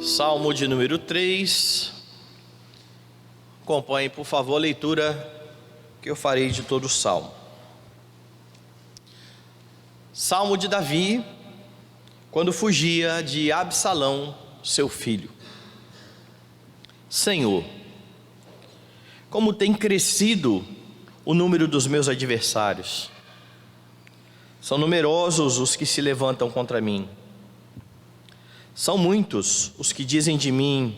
Salmo de número 3. Acompanhe, por favor, a leitura que eu farei de todo o Salmo. Salmo de Davi, quando fugia de Absalão, seu filho. Senhor, como tem crescido o número dos meus adversários. São numerosos os que se levantam contra mim. São muitos os que dizem de mim: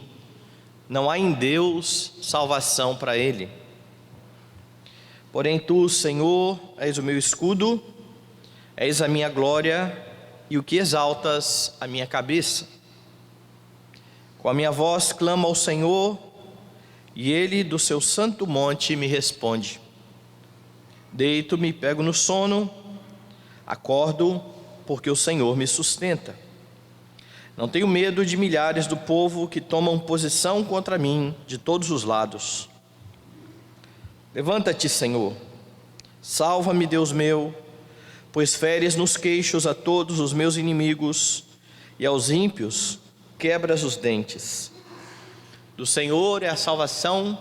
não há em Deus salvação para ele. Porém tu, Senhor, és o meu escudo, és a minha glória e o que exaltas a minha cabeça. Com a minha voz clamo ao Senhor, e ele do seu santo monte me responde. Deito-me, pego no sono, acordo, porque o Senhor me sustenta. Não tenho medo de milhares do povo que tomam posição contra mim de todos os lados. Levanta-te, Senhor, salva-me, Deus meu, pois feres nos queixos a todos os meus inimigos, e aos ímpios quebras os dentes. Do Senhor é a salvação,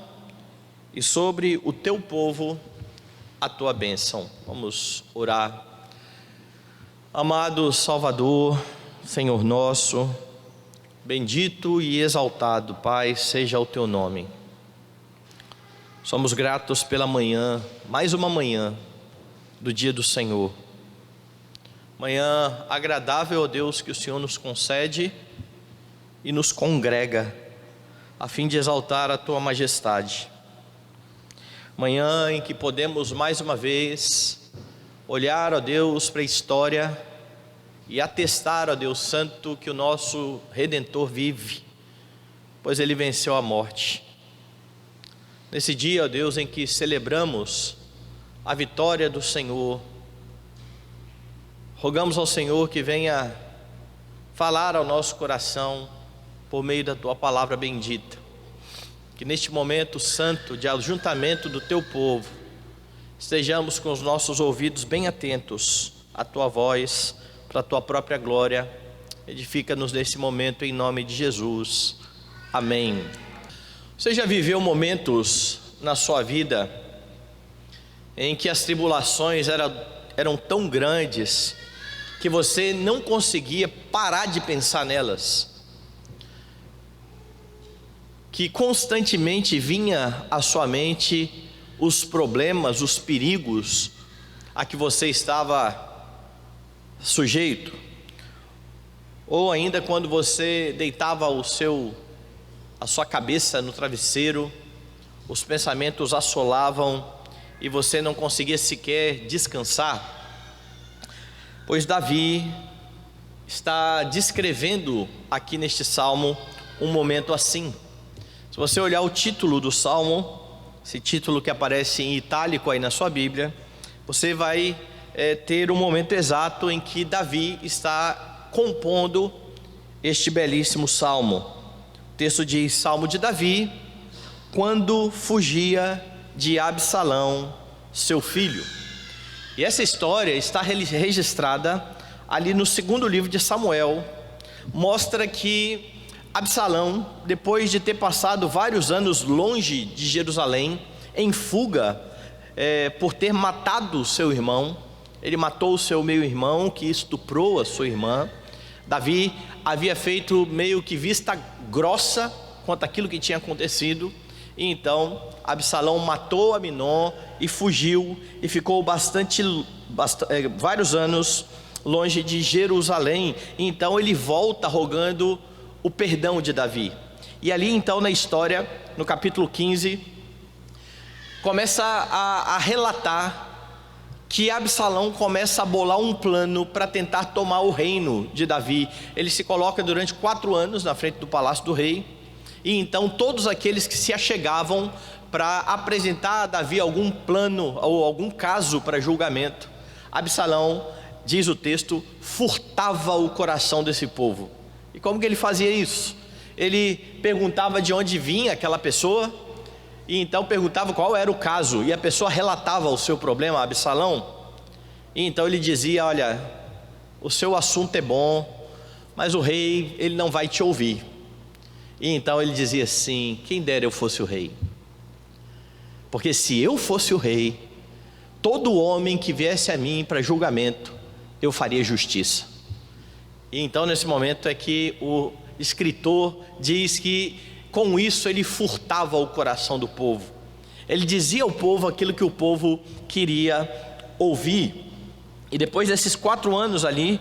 e sobre o teu povo a tua bênção. Vamos orar. Amado Salvador, Senhor nosso, bendito e exaltado, Pai, seja o teu nome. Somos gratos pela manhã, mais uma manhã do dia do Senhor. Manhã agradável, ó Deus, que o Senhor nos concede e nos congrega, a fim de exaltar a tua majestade. Manhã em que podemos mais uma vez olhar, ó Deus, para a história e atestar, ó Deus Santo, que o nosso Redentor vive, pois Ele venceu a morte. Nesse dia, ó Deus, em que celebramos a vitória do Senhor, rogamos ao Senhor que venha falar ao nosso coração por meio da Tua palavra bendita. Que neste momento santo de ajuntamento do Teu povo, estejamos com os nossos ouvidos bem atentos à Tua voz, para a Tua própria glória. Edifica-nos nesse momento em nome de Jesus, amém. Você já viveu momentos na sua vida em que as tribulações eram tão grandes que você não conseguia parar de pensar nelas, que constantemente vinha à sua mente os problemas, os perigos a que você estava sujeito? Ou ainda quando você deitava a sua cabeça no travesseiro, os pensamentos assolavam e você não conseguia sequer descansar? Pois Davi está descrevendo aqui neste salmo um momento assim. Se você olhar o título do salmo, esse título que aparece em itálico aí na sua Bíblia, você vai ter um momento exato em que Davi está compondo este belíssimo salmo. O texto diz: Salmo de Davi, quando fugia de Absalão, seu filho. E essa história está registrada ali no segundo livro de Samuel. Mostra que Absalão, depois de ter passado vários anos longe de Jerusalém, em fuga, por ter matado seu irmão, ele matou o seu meio-irmão que estuprou a sua irmã. Davi havia feito meio que vista grossa quanto àquilo que tinha acontecido, e então Absalão matou Aminon e fugiu e ficou vários anos longe de Jerusalém. E então ele volta rogando o perdão de Davi. E ali então na história, no capítulo 15, começa a relatar que Absalão começa a bolar um plano para tentar tomar o reino de Davi. Ele se coloca durante 4 anos na frente do palácio do rei, e então todos aqueles que se achegavam para apresentar a Davi algum plano ou algum caso para julgamento, Absalão, diz o texto, furtava o coração desse povo. E como que ele fazia isso? Ele perguntava de onde vinha aquela pessoa, e então perguntava qual era o caso, e a pessoa relatava o seu problema a Absalão, e então ele dizia: olha, o seu assunto é bom, mas o rei, ele não vai te ouvir. E então ele dizia assim: quem dera eu fosse o rei, porque se eu fosse o rei, todo homem que viesse a mim para julgamento, eu faria justiça. E então nesse momento é que o escritor diz que com isso ele furtava o coração do povo. Ele dizia ao povo aquilo que o povo queria ouvir. E depois desses 4 anos ali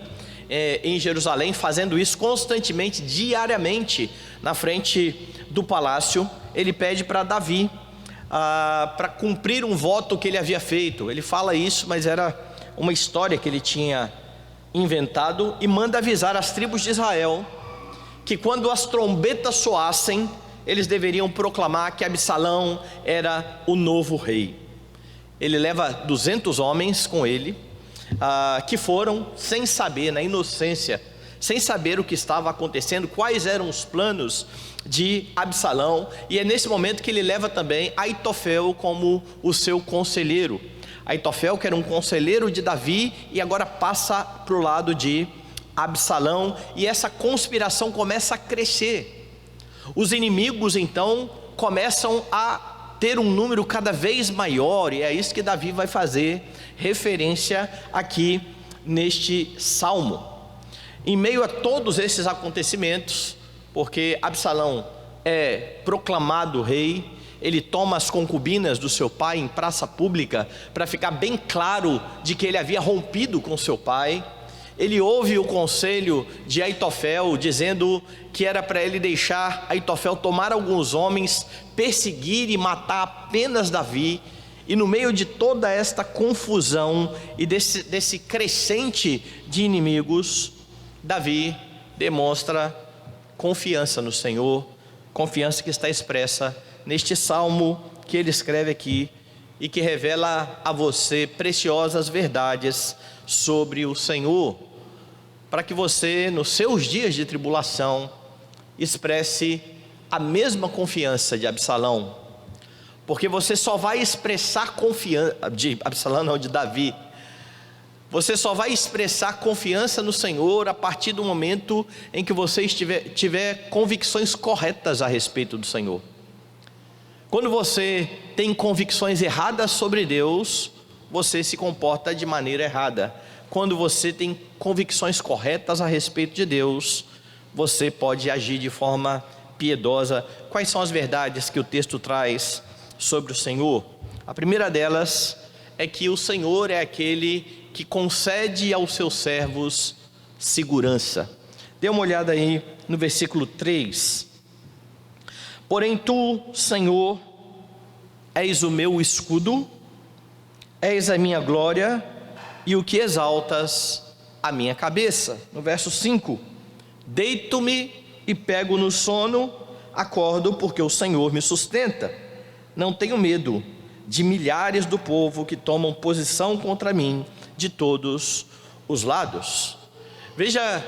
em Jerusalém, fazendo isso constantemente, diariamente, na frente do palácio, ele pede para Davi para cumprir um voto que ele havia feito. Ele fala isso, mas era uma história que ele tinha inventado, e manda avisar as tribos de Israel que quando as trombetas soassem, eles deveriam proclamar que Absalão era o novo rei. Ele leva 200 homens com ele, que foram sem saber, na inocência, sem saber o que estava acontecendo, quais eram os planos de Absalão. E é nesse momento que ele leva também Aitofel como o seu conselheiro. Aitofel, que era um conselheiro de Davi, e agora passa para o lado de Absalão, e essa conspiração começa a crescer. Os inimigos então começam a ter um número cada vez maior, e é isso que Davi vai fazer referência aqui neste salmo. Em meio a todos esses acontecimentos, porque Absalão é proclamado rei, ele toma as concubinas do seu pai em praça pública, para ficar bem claro de que ele havia rompido com seu pai. Ele ouve o conselho de Aitofel, dizendo que era para ele deixar Aitofel tomar alguns homens, perseguir e matar apenas Davi. E no meio de toda esta confusão e desse crescente de inimigos, Davi demonstra confiança no Senhor, confiança que está expressa neste salmo que ele escreve aqui, e que revela a você preciosas verdades sobre o Senhor, para que você, nos seus dias de tribulação, expresse a mesma confiança de Absalão, porque você só vai expressar confiança, de Absalão não, de Davi, você só vai expressar confiança no Senhor a partir do momento em que você tiver convicções corretas a respeito do Senhor. Quando você tem convicções erradas sobre Deus, você se comporta de maneira errada. Quando você tem convicções corretas a respeito de Deus, você pode agir de forma piedosa. Quais são as verdades que o texto traz sobre o Senhor? A primeira delas é que o Senhor é aquele que concede aos seus servos segurança. Dê uma olhada aí no versículo 3. Porém tu, Senhor, és o meu escudo, és a minha glória e o que exaltas a minha cabeça. No verso 5, deito-me e pego no sono, acordo porque o Senhor me sustenta. Não tenho medo de milhares do povo que tomam posição contra mim de todos os lados. Veja,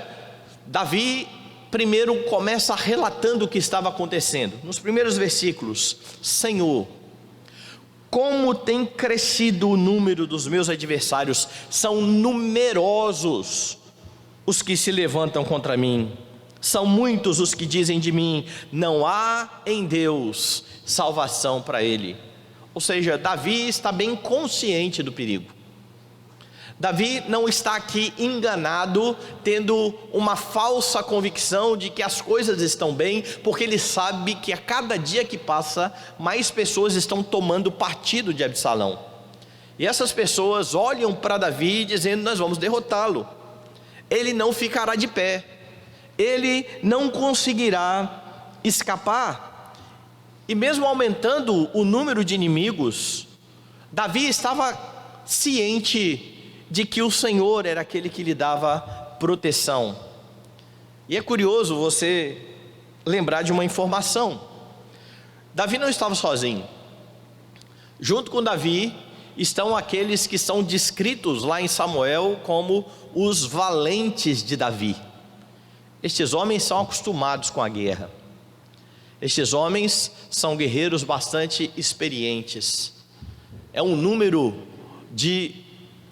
Davi primeiro começa relatando o que estava acontecendo. Nos primeiros versículos: Senhor, como tem crescido o número dos meus adversários, são numerosos os que se levantam contra mim, são muitos os que dizem de mim, não há em Deus salvação para ele. Ou seja, Davi está bem consciente do perigo. Davi não está aqui enganado, tendo uma falsa convicção de que as coisas estão bem, porque ele sabe que a cada dia que passa, mais pessoas estão tomando partido de Absalão. E essas pessoas olham para Davi dizendo: nós vamos derrotá-lo, ele não ficará de pé, ele não conseguirá escapar. E mesmo aumentando o número de inimigos, Davi estava ciente de que o Senhor era aquele que lhe dava proteção. E é curioso você lembrar de uma informação: Davi não estava sozinho. Junto com Davi estão aqueles que são descritos lá em Samuel como os valentes de Davi. Estes homens são acostumados com a guerra. Estes homens são guerreiros bastante experientes. É um número de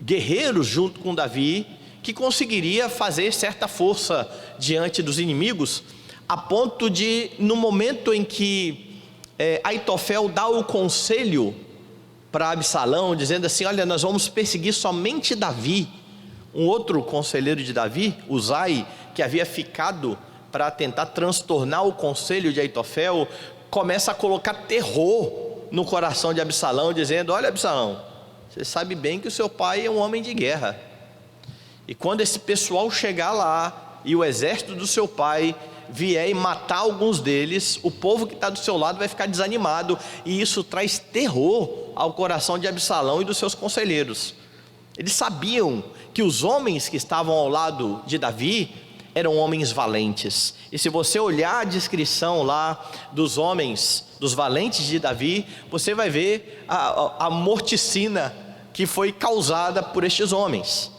guerreiros junto com Davi que conseguiria fazer certa força diante dos inimigos, a ponto de, no momento em que Aitofel dá o conselho para Absalão, dizendo assim: olha, nós vamos perseguir somente Davi, um outro conselheiro de Davi, Uzai, que havia ficado para tentar transtornar o conselho de Aitofel, começa a colocar terror no coração de Absalão, dizendo: olha, Absalão, você sabe bem que o seu pai é um homem de guerra, e quando esse pessoal chegar lá e o exército do seu pai vier e matar alguns deles, o povo que está do seu lado vai ficar desanimado, e isso traz terror ao coração de Absalão e dos seus conselheiros. Eles sabiam que os homens que estavam ao lado de Davi eram homens valentes, e se você olhar a descrição lá dos homens, dos valentes de Davi, você vai ver a morticina que foi causada por estes homens.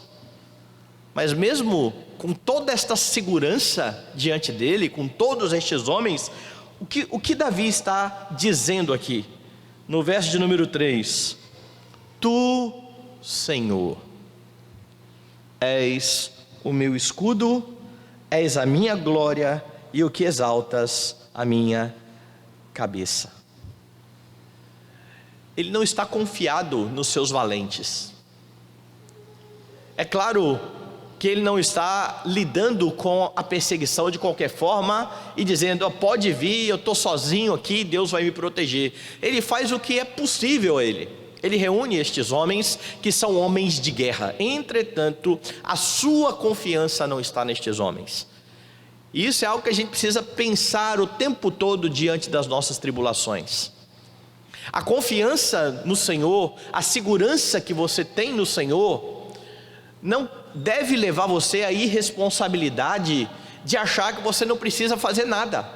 Mas mesmo com toda esta segurança diante dele, com todos estes homens, o que Davi está dizendo aqui? No verso de número 3: Tu, Senhor, és o meu escudo, és a minha glória e o que exaltas a minha cabeça. Ele não está confiado nos seus valentes. É claro que ele não está lidando com a perseguição de qualquer forma e dizendo: pode vir, eu estou sozinho aqui, Deus vai me proteger. Ele faz o que é possível a ele. Ele reúne estes homens que são homens de guerra. Entretanto, a sua confiança não está nestes homens. E isso é algo que a gente precisa pensar o tempo todo diante das nossas tribulações. A confiança no Senhor, a segurança que você tem no Senhor, não deve levar você à irresponsabilidade de achar que você não precisa fazer nada.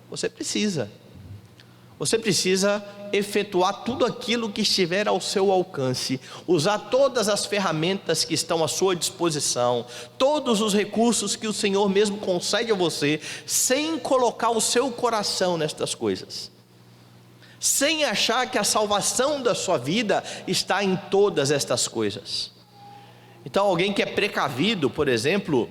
Você precisa efetuar tudo aquilo que estiver ao seu alcance, usar todas as ferramentas que estão à sua disposição, todos os recursos que o Senhor mesmo concede a você, sem colocar o seu coração nestas coisas, sem achar que a salvação da sua vida está em todas estas coisas. Então, alguém que é precavido, por exemplo,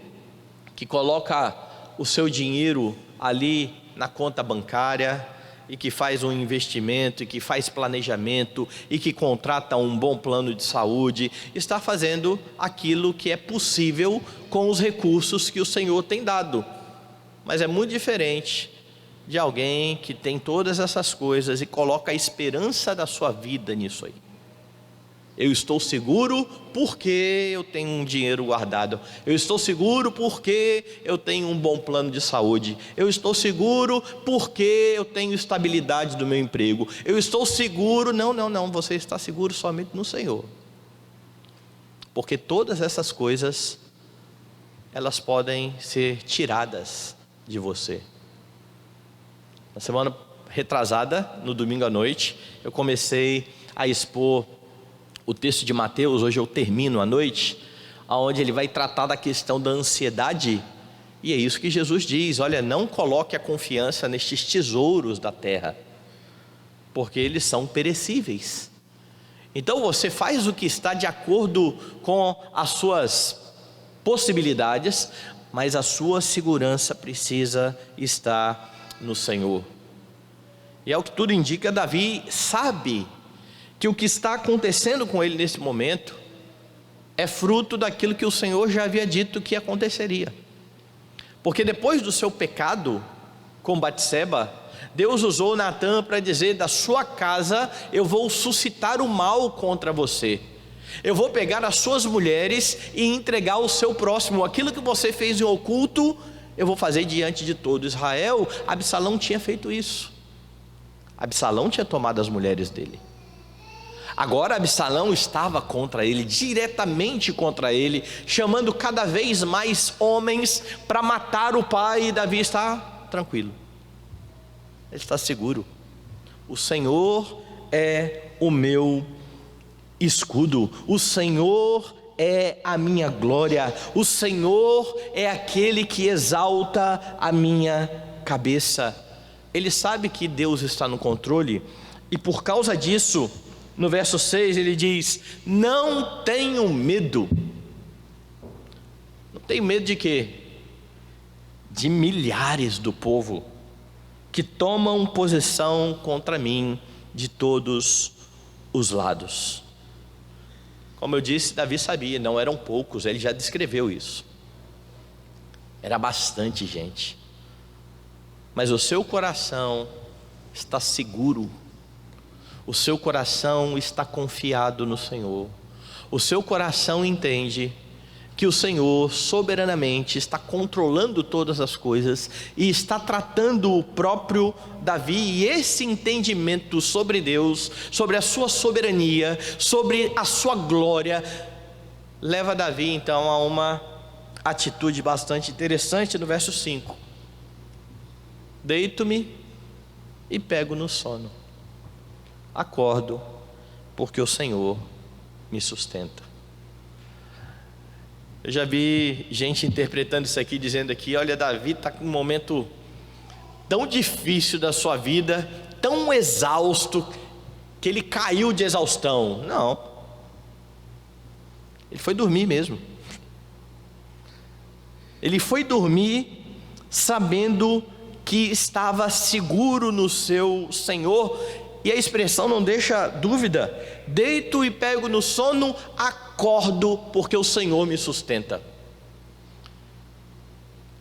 que coloca o seu dinheiro ali na conta bancária, e que faz um investimento, e que faz planejamento, e que contrata um bom plano de saúde, está fazendo aquilo que é possível com os recursos que o Senhor tem dado. Mas é muito diferente de alguém que tem todas essas coisas e coloca a esperança da sua vida nisso aí. Eu estou seguro porque eu tenho um dinheiro guardado. Eu estou seguro porque eu tenho um bom plano de saúde. Eu estou seguro porque eu tenho estabilidade do meu emprego. Eu estou seguro. Não. Você está seguro somente no Senhor. Porque todas essas coisas, elas podem ser tiradas de você. Na semana retrasada, no domingo à noite, eu comecei a expor o texto de Mateus. Hoje eu termino à noite, onde ele vai tratar da questão da ansiedade, e é isso que Jesus diz: olha, não coloque a confiança nestes tesouros da terra, porque eles são perecíveis. Então você faz o que está de acordo com as suas possibilidades, mas a sua segurança precisa estar no Senhor. E é o que tudo indica, Davi sabe que o que está acontecendo com ele nesse momento é fruto daquilo que o Senhor já havia dito que aconteceria. Porque depois do seu pecado com Batseba, Deus usou Natã para dizer: da sua casa eu vou suscitar o mal contra você. Eu vou pegar as suas mulheres e entregar ao seu próximo. Aquilo que você fez em oculto, eu vou fazer diante de todo Israel. Absalão tinha feito isso. Absalão tinha tomado as mulheres dele. Agora Absalão estava contra ele, diretamente contra ele, chamando cada vez mais homens para matar o pai. E Davi está tranquilo, ele está seguro. O Senhor é o meu escudo, o Senhor é a minha glória, o Senhor é aquele que exalta a minha cabeça. Ele sabe que Deus está no controle, e por causa disso, no verso 6 ele diz: não tenho medo. Não tenho medo de quê? de milhares do povo que tomam posição contra mim de todos os lados. Como eu disse, Davi sabia, não eram poucos, ele já descreveu isso. Era bastante gente. Mas o seu coração está seguro, o seu coração está confiado no Senhor, o seu coração entende que o Senhor soberanamente está controlando todas as coisas e está tratando o próprio Davi, e esse entendimento sobre Deus, sobre a sua soberania, sobre a sua glória, leva Davi então a uma atitude bastante interessante no verso 5: deito-me e pego no sono, acordo porque o Senhor me sustenta. Eu já vi gente interpretando isso aqui, dizendo aqui: olha, Davi está com um momento tão difícil da sua vida, tão exausto, que ele caiu de exaustão. Não, ele foi dormir mesmo. Ele foi dormir sabendo que estava seguro no seu Senhor, e a expressão não deixa dúvida: deito e pego no sono, acordo porque o Senhor me sustenta.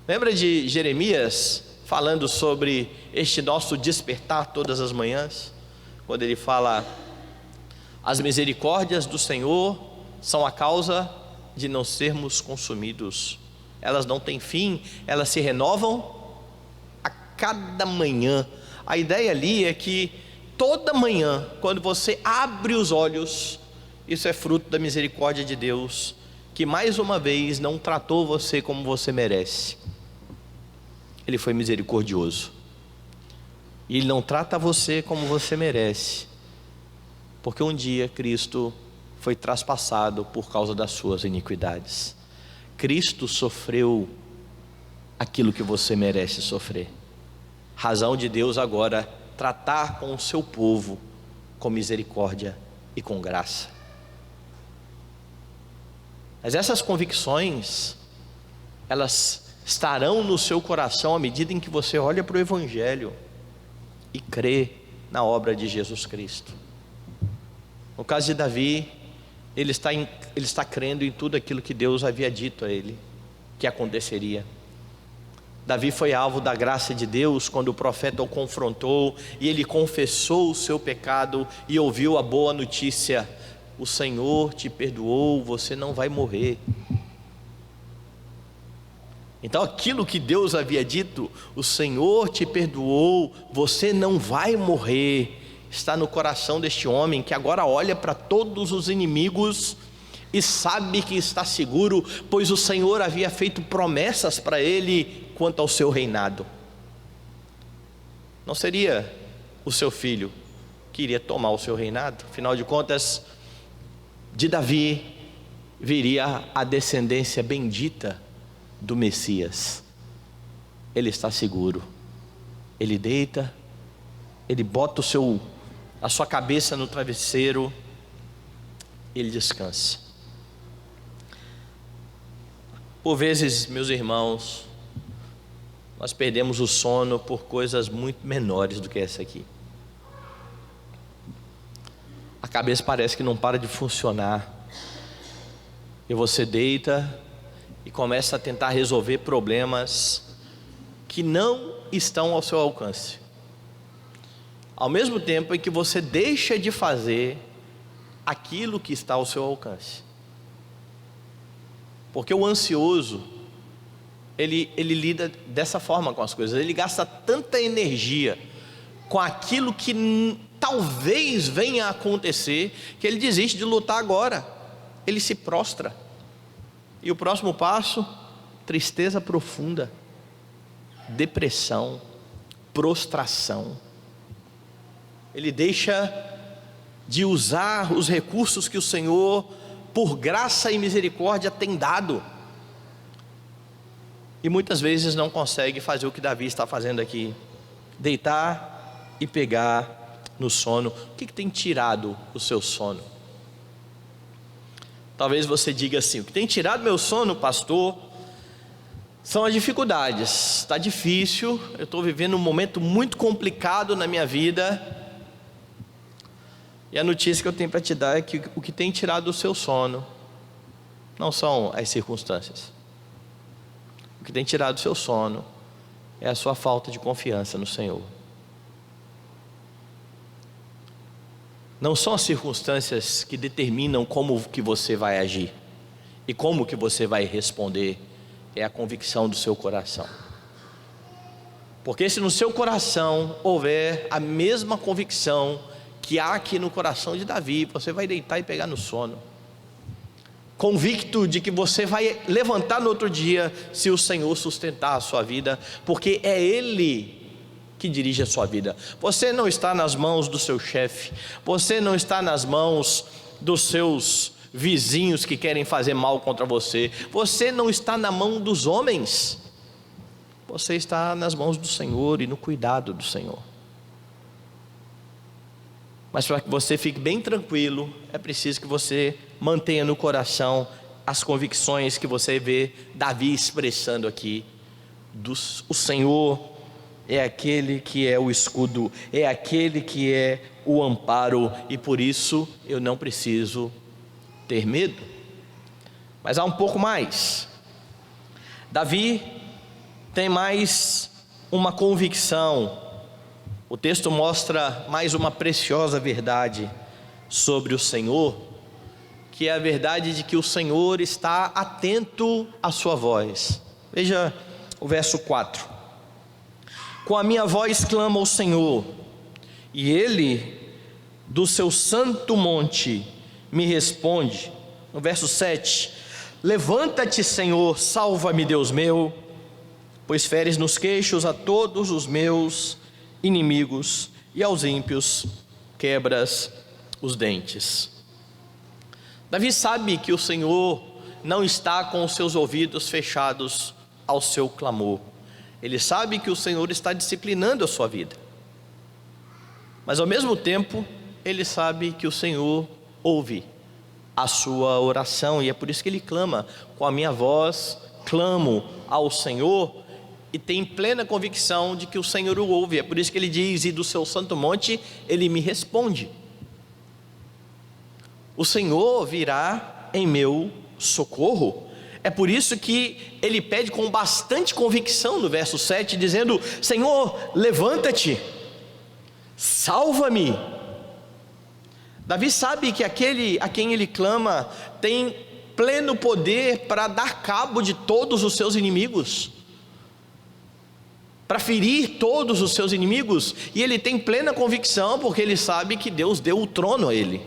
Lembra de Jeremias falando sobre este nosso despertar todas as manhãs, quando ele fala: as misericórdias do Senhor são a causa de não sermos consumidos, elas não têm fim, elas se renovam a cada manhã. A ideia ali é que toda manhã, quando você abre os olhos, isso é fruto da misericórdia de Deus, que mais uma vez não tratou você como você merece. Ele foi misericordioso, e Ele não trata você como você merece, porque um dia Cristo foi traspassado por causa das suas iniquidades. Cristo sofreu aquilo que você merece sofrer. Razão de Deus agora tratar com o seu povo com misericórdia e com graça. Mas essas convicções, elas estarão no seu coração à medida em que você olha para o Evangelho e crê na obra de Jesus Cristo. No caso de Davi, ele está crendo em tudo aquilo que Deus havia dito a ele que aconteceria. Davi foi alvo da graça de Deus quando o profeta o confrontou e ele confessou o seu pecado e ouviu a boa notícia: o Senhor te perdoou, você não vai morrer. Então aquilo que Deus havia dito, o Senhor te perdoou, você não vai morrer, está no coração deste homem, que agora olha para todos os inimigos e sabe que está seguro, pois o Senhor havia feito promessas para ele quanto ao seu reinado. Não seria o seu filho que iria tomar o seu reinado? Afinal de contas, de Davi viria a descendência bendita do Messias. Ele está seguro, ele deita, ele bota a sua cabeça no travesseiro, ele descansa. Por vezes, meus irmãos, nós perdemos o sono por coisas muito menores do que essa aqui. A cabeça parece que não para de funcionar, e você deita e começa a tentar resolver problemas que não estão ao seu alcance, ao mesmo tempo em que você deixa de fazer aquilo que está ao seu alcance. Porque o ansioso, ele lida dessa forma com as coisas, ele gasta tanta energia com aquilo que talvez venha a acontecer, que ele desiste de lutar agora, ele se prostra. E o próximo passo: tristeza profunda, depressão, prostração. Ele deixa de usar os recursos que o Senhor, por graça e misericórdia, tem dado, e muitas vezes não consegue fazer o que Davi está fazendo aqui: deitar e pegar no sono. O que tem tirado o seu sono? Talvez você diga assim: o que tem tirado meu sono, pastor, São as dificuldades. Está difícil, eu estou vivendo um momento muito complicado na minha vida. E a notícia que eu tenho para te dar é que o que tem tirado o seu sono não são as circunstâncias. O que tem tirado o seu sono é a sua falta de confiança no Senhor. Não são as circunstâncias que determinam como que você vai agir e como que você vai responder. É a convicção do seu coração. Porque se no seu coração houver a mesma convicção que há aqui no coração de Davi, você vai deitar e pegar no sono, convicto de que você vai levantar no outro dia, se o Senhor sustentar a sua vida, porque é Ele que dirige a sua vida. Você não está nas mãos do seu chefe, você não está nas mãos dos seus vizinhos que querem fazer mal contra você, você não está na mão dos homens, você está nas mãos do Senhor e no cuidado do Senhor. Mas para que você fique bem tranquilo, é preciso que você mantenha no coração as convicções que você vê Davi expressando aqui. O Senhor é aquele que é o escudo, é aquele que é o amparo, e por isso eu não preciso ter medo. Mas há um pouco mais. Davi tem mais uma convicção. O texto mostra mais uma preciosa verdade sobre o Senhor, que é a verdade de que o Senhor está atento à sua voz. Veja o verso 4. Com a minha voz clamo ao Senhor, e Ele do seu santo monte me responde. No verso 7, levanta-te, Senhor, salva-me, Deus meu, pois feres nos queixos a todos os meus inimigos, e aos ímpios quebras os dentes. Davi sabe que o Senhor não está com os seus ouvidos fechados ao seu clamor. Ele sabe que o Senhor está disciplinando a sua vida, mas ao mesmo tempo ele sabe que o Senhor ouve a sua oração, e é por isso que ele clama: com a minha voz clamo ao Senhor, e tem plena convicção de que o Senhor o ouve. É por isso que ele diz: e do seu santo monte ele me responde. O Senhor virá em meu socorro. É por isso que ele pede com bastante convicção no verso 7, dizendo: Senhor, levanta-te, salva-me. Davi sabe que aquele a quem ele clama tem pleno poder para dar cabo de todos os seus inimigos, para ferir todos os seus inimigos, e ele tem plena convicção, porque ele sabe que Deus deu o trono a ele.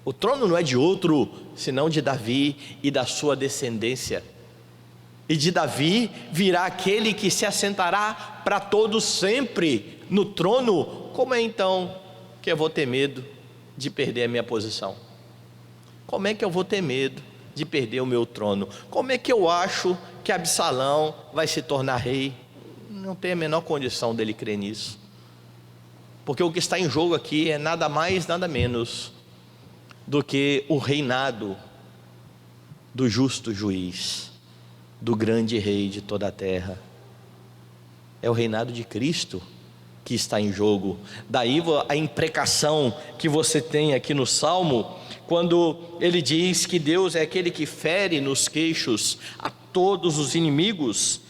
O trono não é de outro, senão de Davi e da sua descendência, e de Davi virá aquele que se assentará para todos sempre no trono. Como é então que eu vou ter medo de perder a minha posição? Como é que eu vou ter medo de perder o meu trono? Como é que eu acho que Absalão vai se tornar rei? Não tem a menor condição dele crer nisso, porque o que está em jogo aqui é nada mais, nada menos do que o reinado do justo juiz, do grande rei de toda a terra. É o reinado de Cristo que está em jogo. Daí a imprecação que você tem aqui no Salmo, quando ele diz que Deus é aquele que fere nos queixos a todos os inimigos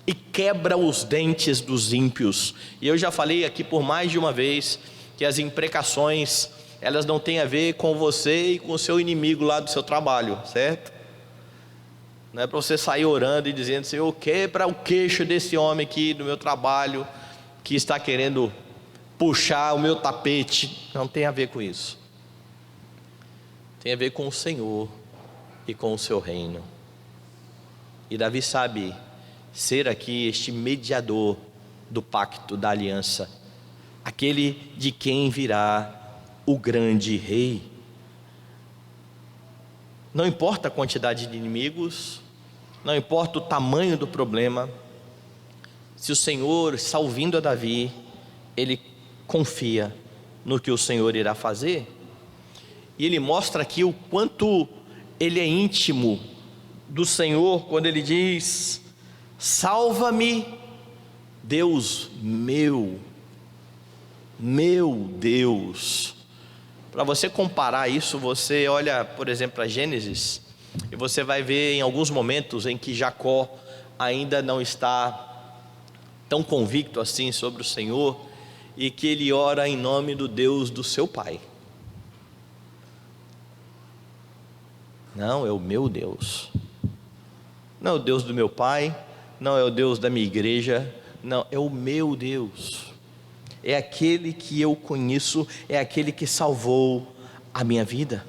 e quebra os dentes dos ímpios. E eu já falei aqui por mais de uma vez que as imprecações, elas não têm a ver com você e com o seu inimigo lá do seu trabalho, certo? Não é para você sair orando e dizendo: Senhor, quebra o queixo desse homem aqui do meu trabalho, que está querendo puxar o meu tapete. Não tem a ver com isso. Tem a ver com o Senhor e com o seu reino. E Davi sabe ser aqui este mediador do pacto, da aliança, aquele de quem virá o grande rei. Não importa a quantidade de inimigos, não importa o tamanho do problema, se o Senhor está ouvindo a Davi, ele confia no que o Senhor irá fazer. E ele mostra aqui o quanto ele é íntimo do Senhor quando ele diz: salva-me, Deus meu Deus. Para você comparar isso, você olha, por exemplo, para Gênesis, e você vai ver em alguns momentos em que Jacó ainda não está tão convicto assim sobre o Senhor, e que ele ora em nome do Deus do seu pai. Não, é o meu Deus, não é o Deus do meu pai, não é o Deus da minha igreja, não, é o meu Deus, é aquele que eu conheço, é aquele que salvou a minha vida.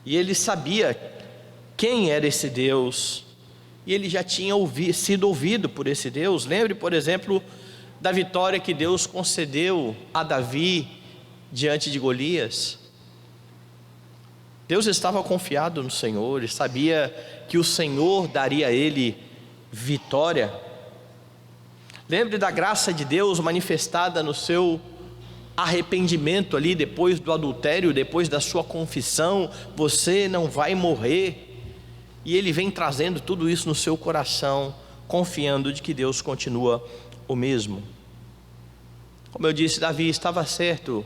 E ele sabia quem era esse Deus, e ele já tinha sido ouvido por esse Deus. Lembre, por exemplo, da vitória que Deus concedeu a Davi diante de Golias. Deus estava confiado no Senhor, ele sabia que o Senhor daria a ele vitória. Lembre da graça de Deus manifestada no seu arrependimento ali, depois do adultério, depois da sua confissão: você não vai morrer. E ele vem trazendo tudo isso no seu coração, confiando de que Deus continua o mesmo. Como eu disse, Davi estava certo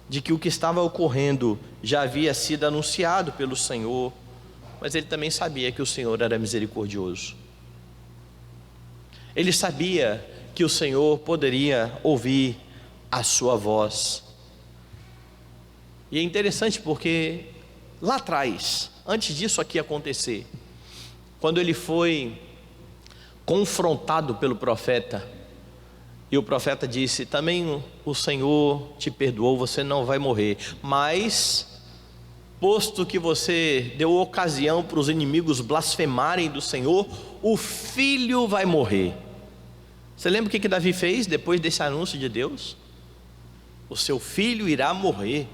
de que o que estava ocorrendo já havia sido anunciado pelo Senhor, mas ele também sabia que o Senhor era misericordioso. Ele sabia que o Senhor poderia ouvir a sua voz. E é interessante porque lá atrás, antes disso aqui acontecer, quando ele foi confrontado pelo profeta, e o profeta disse: também o Senhor te perdoou, você não vai morrer, mas posto que você deu ocasião para os inimigos blasfemarem do Senhor, o filho vai morrer. Você lembra o que Davi fez depois desse anúncio de Deus? O seu filho irá morrer.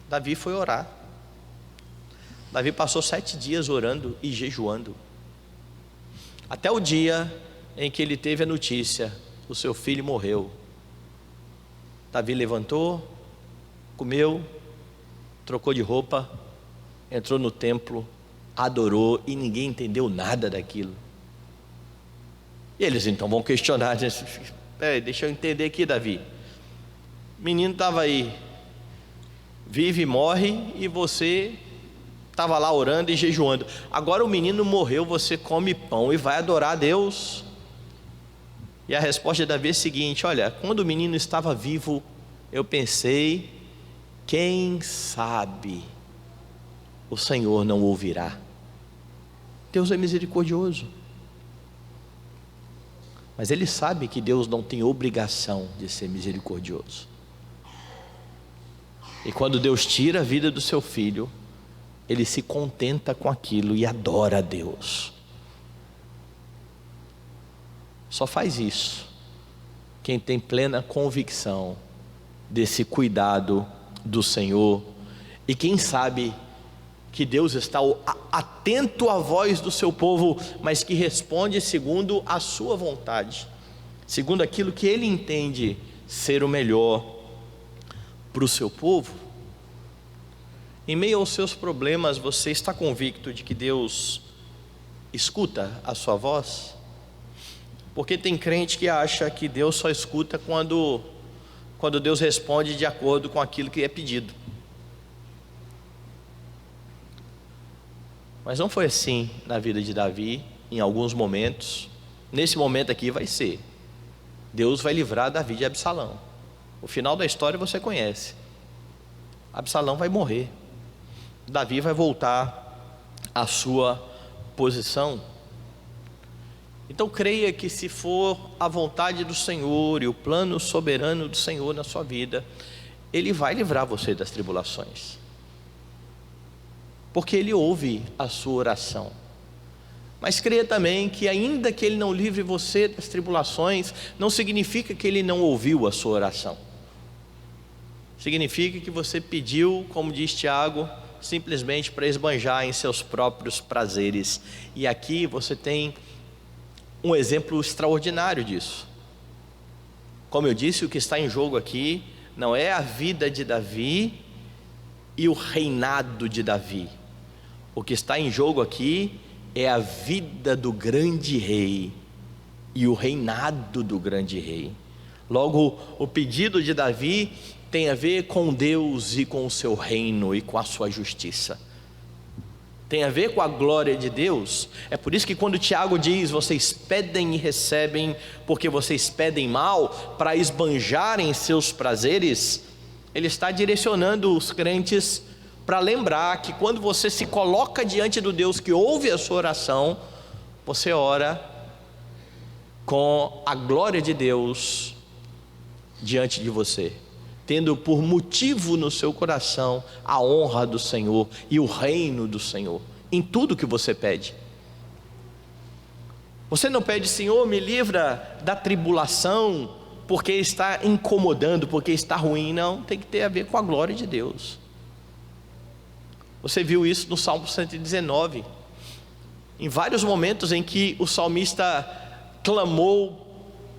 Davi foi orar. Davi passou 7 dias orando e jejuando, até o dia em que ele teve a notícia: o seu filho morreu. Davi levantou, comeu, trocou de roupa, entrou no templo, adorou, e ninguém entendeu nada daquilo. E eles então vão questionar: deixa eu entender aqui, Davi, o menino estava aí, vive e morre, e você estava lá orando e jejuando. Agora o menino morreu, você come pão e vai adorar a Deus? E a resposta de Davi é a seguinte: olha, quando o menino estava vivo, eu pensei, quem sabe o Senhor não ouvirá. Deus é misericordioso, mas ele sabe que Deus não tem obrigação de ser misericordioso. E quando Deus tira a vida do seu filho, ele se contenta com aquilo e adora a Deus. Só faz isso quem tem plena convicção desse cuidado do Senhor, e quem sabe que Deus está atento à voz do seu povo, mas que responde segundo a sua vontade, segundo aquilo que ele entende ser o melhor para o seu povo. Em meio aos seus problemas, você está convicto de que Deus escuta a sua voz? Porque tem crente que acha que Deus só escuta quando Deus responde de acordo com aquilo que é pedido. Mas não foi assim na vida de Davi. Em alguns momentos, nesse momento aqui vai ser: Deus vai livrar Davi de Absalão. O final da história você conhece. Absalão vai morrer, Davi vai voltar à sua posição. Então creia que, se for a vontade do Senhor e o plano soberano do Senhor na sua vida, Ele vai livrar você das tribulações, porque Ele ouve a sua oração. Mas creia também que, ainda que Ele não livre você das tribulações, não significa que Ele não ouviu a sua oração. Significa que você pediu, como diz Tiago, simplesmente para esbanjar em seus próprios prazeres. E aqui você tem um exemplo extraordinário disso. Como eu disse, o que está em jogo aqui não é a vida de Davi e o reinado de Davi. O que está em jogo aqui é a vida do grande rei e o reinado do grande rei. Logo, o pedido de Davi tem a ver com Deus e com o seu reino e com a sua justiça. Tem a ver com a glória de Deus. É por isso que quando Tiago diz: vocês pedem e recebem, porque vocês pedem mal para esbanjarem seus prazeres, ele está direcionando os crentes para lembrar que quando você se coloca diante do Deus que ouve a sua oração, você ora com a glória de Deus diante de você, tendo por motivo no seu coração a honra do Senhor e o reino do Senhor, em tudo que você pede. Você não pede: Senhor, me livra da tribulação, porque está incomodando, porque está ruim. Não, tem que ter a ver com a glória de Deus. Você viu isso no Salmo 119, em vários momentos em que o salmista clamou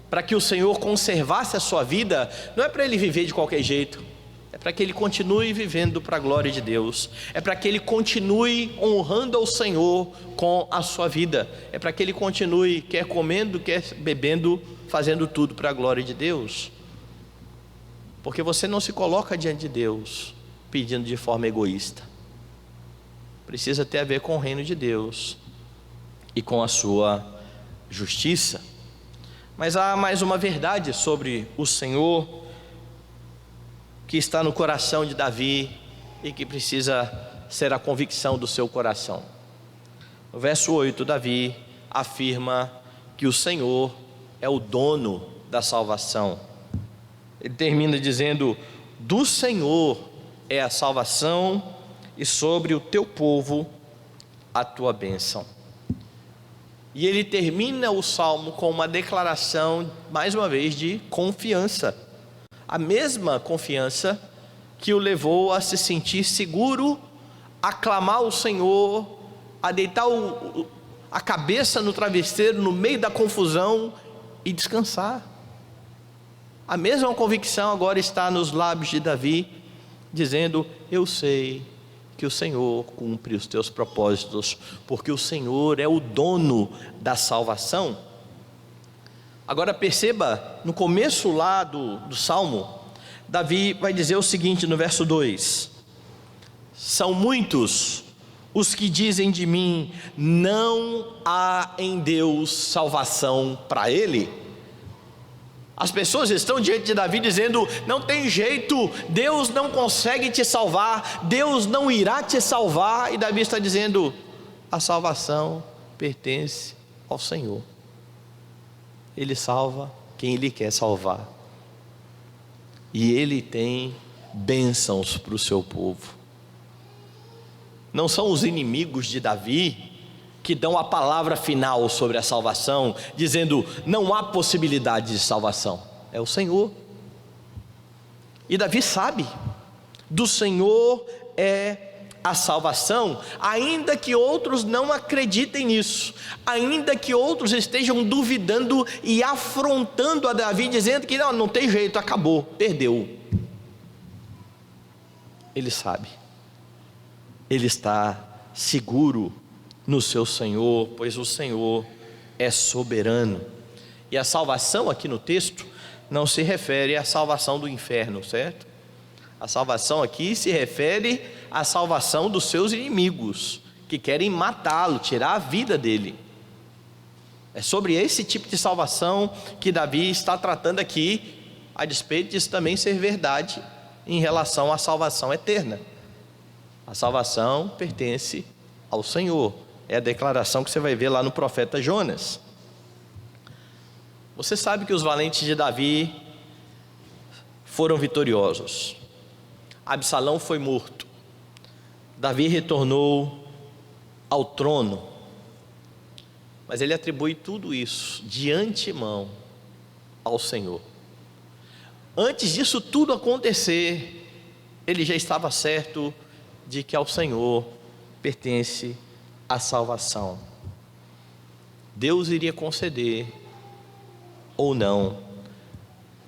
para que o Senhor conservasse a sua vida. Não é para ele viver de qualquer jeito, é para que ele continue vivendo para a glória de Deus, é para que ele continue honrando ao Senhor com a sua vida, é para que ele continue, quer comendo, quer bebendo, fazendo tudo para a glória de Deus. Porque você não se coloca diante de Deus pedindo de forma egoísta. Precisa ter a ver com o reino de Deus e com a sua justiça. Mas há mais uma verdade sobre o Senhor que está no coração de Davi e que precisa ser a convicção do seu coração. No verso 8, Davi afirma que o Senhor é o dono da salvação. Ele termina dizendo: do Senhor é a salvação, e sobre o teu povo a tua bênção. E ele termina o salmo com uma declaração, mais uma vez, de confiança. A mesma confiança que o levou a se sentir seguro, a clamar ao Senhor, a deitar a cabeça no travesseiro no meio da confusão e descansar. A mesma convicção agora está nos lábios de Davi, dizendo: eu sei que o Senhor cumpre os teus propósitos, porque o Senhor é o dono da salvação. Agora perceba, no começo lá do Salmo, Davi vai dizer o seguinte no verso 2: são muitos os que dizem de mim, não há em Deus salvação para ele. As pessoas estão diante de Davi dizendo: não tem jeito, Deus não consegue te salvar, Deus não irá te salvar. E Davi está dizendo: a salvação pertence ao Senhor. Ele salva quem Ele quer salvar, e Ele tem bênçãos para o seu povo. Não são os inimigos de Davi que dão a palavra final sobre a salvação, dizendo: não há possibilidade de salvação. É o Senhor. E Davi sabe, do Senhor é a salvação, ainda que outros não acreditem nisso, ainda que outros estejam duvidando e afrontando a Davi, dizendo que não tem jeito, acabou, perdeu. Ele sabe, ele está seguro no seu Senhor, pois o Senhor é soberano. E a salvação aqui no texto não se refere à salvação do inferno, certo? A salvação aqui se refere à salvação dos seus inimigos, que querem matá-lo, tirar a vida dele. É sobre esse tipo de salvação que Davi está tratando aqui, a despeito disso também ser verdade em relação à salvação eterna. A salvação pertence ao Senhor. É a declaração que você vai ver lá no profeta Jonas. Você sabe que os valentes de Davi foram vitoriosos. Absalão foi morto. Davi retornou ao trono. Mas ele atribui tudo isso de antemão ao Senhor. Antes disso tudo acontecer, ele já estava certo de que ao Senhor pertence a salvação. Deus iria conceder ou não,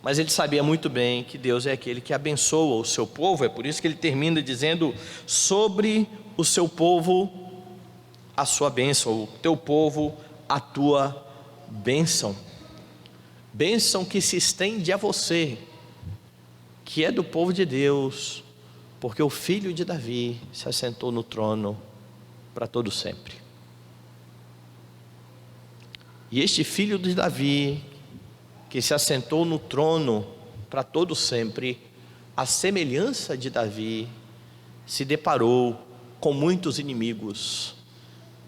mas ele sabia muito bem que Deus é aquele que abençoa o seu povo. É por isso que ele termina dizendo: sobre o seu povo a sua bênção, o teu povo a tua bênção. Bênção que se estende a você, que é do povo de Deus, porque o filho de Davi se assentou no trono para todo sempre. E este filho de Davi, que se assentou no trono para todo sempre, a semelhança de Davi, se deparou com muitos inimigos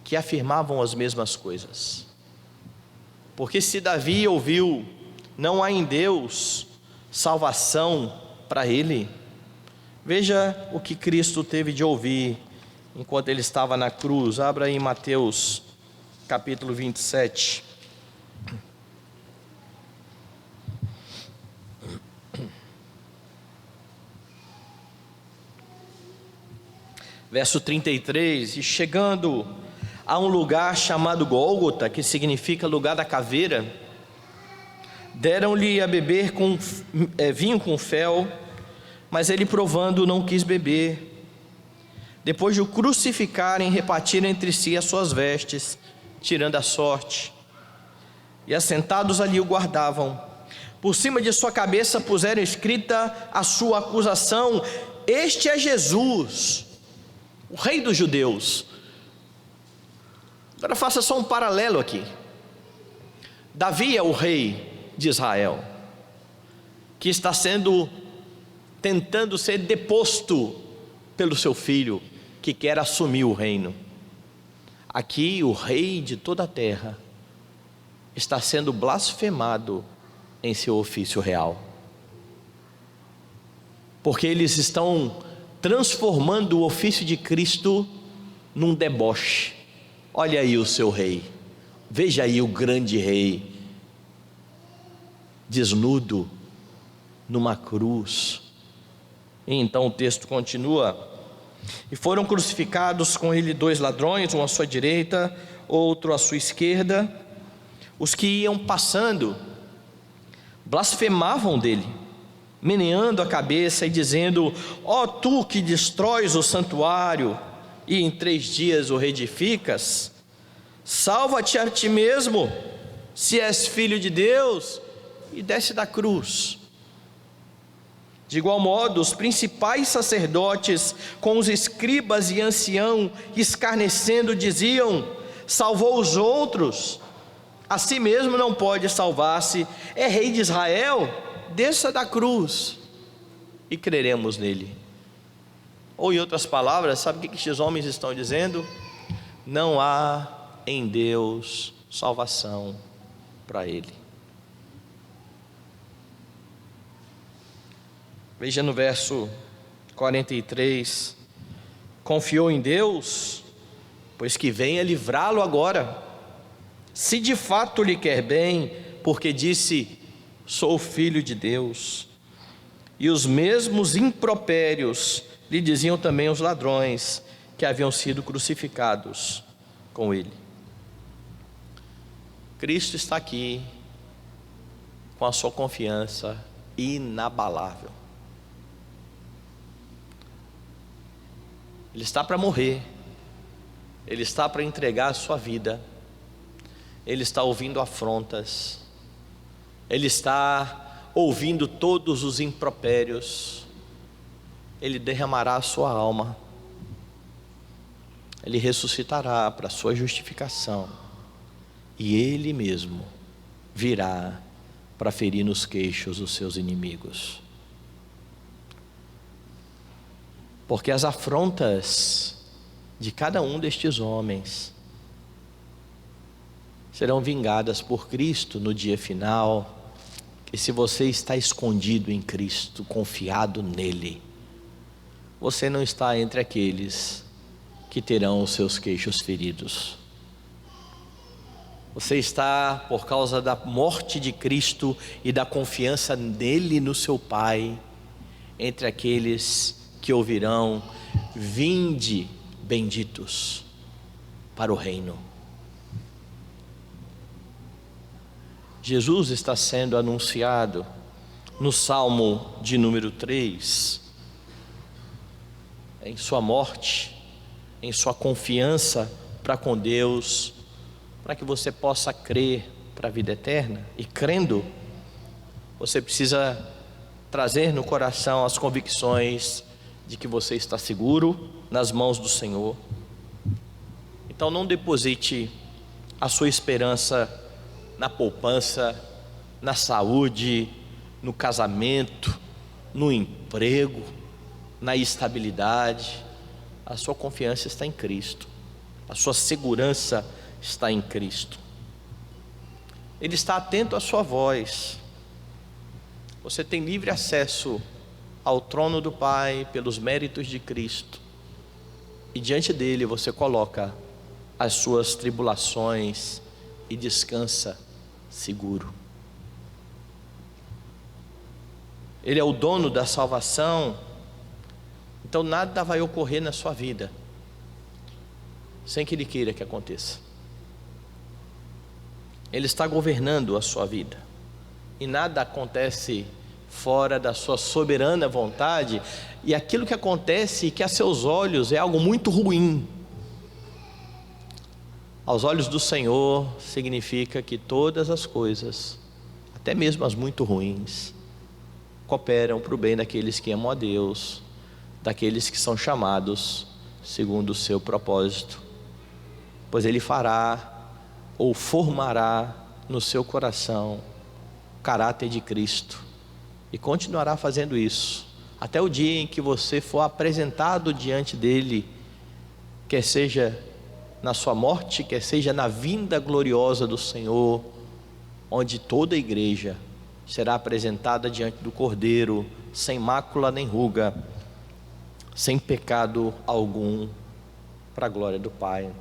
que afirmavam as mesmas coisas. Porque se Davi ouviu, não há em Deus salvação para ele, veja o que Cristo teve de ouvir enquanto ele estava na cruz. Abra aí Mateus capítulo 27. Verso 33, e chegando a um lugar chamado Gólgota, que significa lugar da caveira, deram-lhe a beber vinho com fel, mas ele, provando, não quis beber. Depois de o crucificarem, repartiram entre si as suas vestes, tirando a sorte, e assentados ali o guardavam. Por cima de sua cabeça puseram escrita a sua acusação: este é Jesus, o rei dos judeus. Agora faça só um paralelo aqui. Davi é o rei de Israel, que está tentando ser deposto pelo seu filho, que quer assumir o reino. Aqui o rei de toda a terra está sendo blasfemado em seu ofício real, porque eles estão transformando o ofício de Cristo num deboche. Olha aí o seu rei, veja aí o grande rei, desnudo numa cruz. E então o texto continua: e foram crucificados com ele 2 ladrões, um à sua direita, outro à sua esquerda. Os que iam passando blasfemavam dele, meneando a cabeça e dizendo: ó tu que destróis o santuário e em 3 dias o reedificas, salva-te a ti mesmo, se és filho de Deus, e desce da cruz. De igual modo, os principais sacerdotes, com os escribas e anciãos, escarnecendo, diziam: salvou os outros, a si mesmo não pode salvar-se. É rei de Israel? Desça da cruz e creremos nele. Ou em outras palavras, sabe o que estes homens estão dizendo? Não há em Deus salvação para ele. Veja no verso 43, confiou em Deus, pois que venha livrá-lo agora, se de fato lhe quer bem, porque disse: sou filho de Deus. E os mesmos impropérios lhe diziam também os ladrões que haviam sido crucificados com ele. Cristo está aqui com a sua confiança inabalável. Ele está para morrer, ele está para entregar a sua vida, ele está ouvindo afrontas, ele está ouvindo todos os impropérios, ele derramará a sua alma, ele ressuscitará para a sua justificação, e ele mesmo virá para ferir nos queixos os seus inimigos. Porque as afrontas de cada um destes homens serão vingadas por Cristo no dia final. E se você está escondido em Cristo, confiado nele, você não está entre aqueles que terão os seus queixos feridos. Você está, por causa da morte de Cristo e da confiança nele no seu Pai, entre aqueles que ouvirão: vinde benditos para o reino. Jesus está sendo anunciado no Salmo de número 3, em sua morte, em sua confiança para com Deus, para que você possa crer para a vida eterna. E crendo, você precisa trazer no coração as convicções de que você está seguro nas mãos do Senhor. Então não deposite a sua esperança na poupança, na saúde, no casamento, no emprego, na estabilidade. A sua confiança está em Cristo, a sua segurança está em Cristo. Ele está atento à sua voz. Você tem livre acesso ao trono do Pai pelos méritos de Cristo, e diante dele você coloca as suas tribulações e descansa seguro. Ele é o dono da salvação, então nada vai ocorrer na sua vida sem que Ele queira que aconteça. Ele está governando a sua vida, e nada acontece fora da sua soberana vontade, e aquilo que acontece que a seus olhos é algo muito ruim, aos olhos do Senhor significa que todas as coisas, até mesmo as muito ruins, cooperam para o bem daqueles que amam a Deus, daqueles que são chamados segundo o seu propósito, pois Ele fará ou formará no seu coração o caráter de Cristo, e continuará fazendo isso até o dia em que você for apresentado diante dele, quer seja na sua morte, quer seja na vinda gloriosa do Senhor, onde toda a igreja será apresentada diante do Cordeiro, sem mácula nem ruga, sem pecado algum, para a glória do Pai.